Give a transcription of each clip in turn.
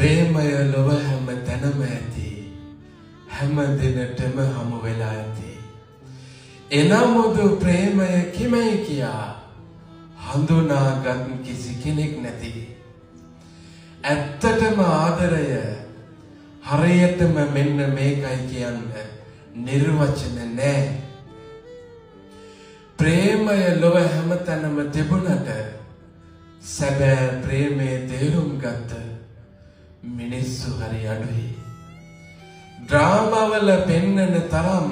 ප්‍රේමය ලොව හැම තැනම ඇති. හැම දිනටම හමු වෙලා ඇති. එනමුදු ප්‍රේමය කිමයි කියා හඳුනාගත් කිසි කෙනෙක් නැති. ඇත්තටම ආදරය හරියටම මෙන්න මේකයි කියන්න නිර්වචන නැහැ. ප්‍රේමය ලොව හැමතැනම තිබුණට සැබෑ ප්‍රේමයේ තේරුම් ගත්ත මිනිස්සු හරි අඩුයි. ඩ්‍රාමාවල පෙන්නන තරම්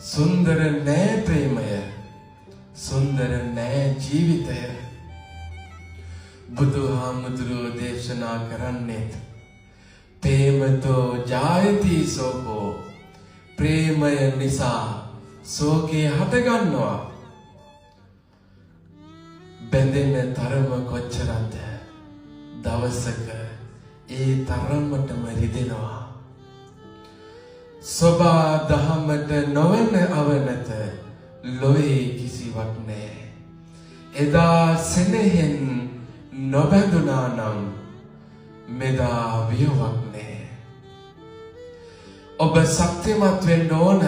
සුන්දර නෑ ප්‍රේමය. සුන්දර නෑ ජීවිතය. බුදුහාමුදුරුවෝ දේශනා කරන්නේත් ප්‍රේමතෝ ජායති සෝකෝ. ප්‍රේමය නිසා සෝකේ හටගන්නවා. බැඳෙන තරම කොච්චරද දවසක ඒ තරමටම රිදෙනවා. සබා දහමට නොවන අවනත ලොවේ කිසිවක් නෑ. එදා සෙනෙහෙන් නොබැඳුනා නම් මෙදා වියවක් නෑ. ඔබ ශක්තිමත් වෙන්න ඕන.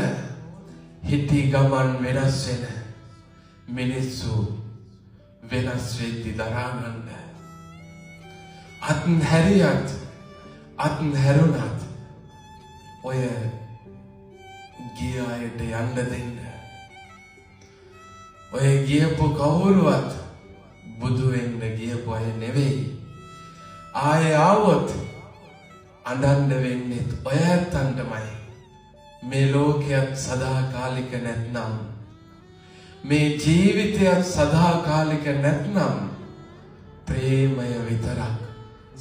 හිටි ගමන් වෙනස් වෙන මිනිස්සු වෙනස් වෙද්දි දරාගන්න. අත්න් හැරියත් අත්න් හැරුණත් ඔය ගිය අයට යන්න දෙන්න. ඔය ගියපු කවුරුවත් බුදු වෙන්න ගියපු අය නෙවෙයි. ආයේ ආවොත් අඬන්න වෙන්නේ ඔය ඇත්තන්ටමයි. මේ ලෝකයක් සදාකාලික නැත්නම්, මේ ජීවිතයක් සදාකාලික නැත්නම් ප්‍රේමය විතරක්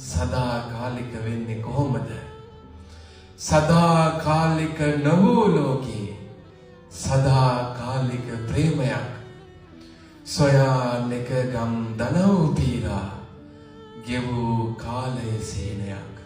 සදාකාලික වෙන්නේ කොහොමද? සදාකාලික නොවූ ලෝකේ සදාකාලික ප්‍රේමයක් සොයානෙක ගම් දනව් පීරා ගෙවූ කාලයේ සේනයක්.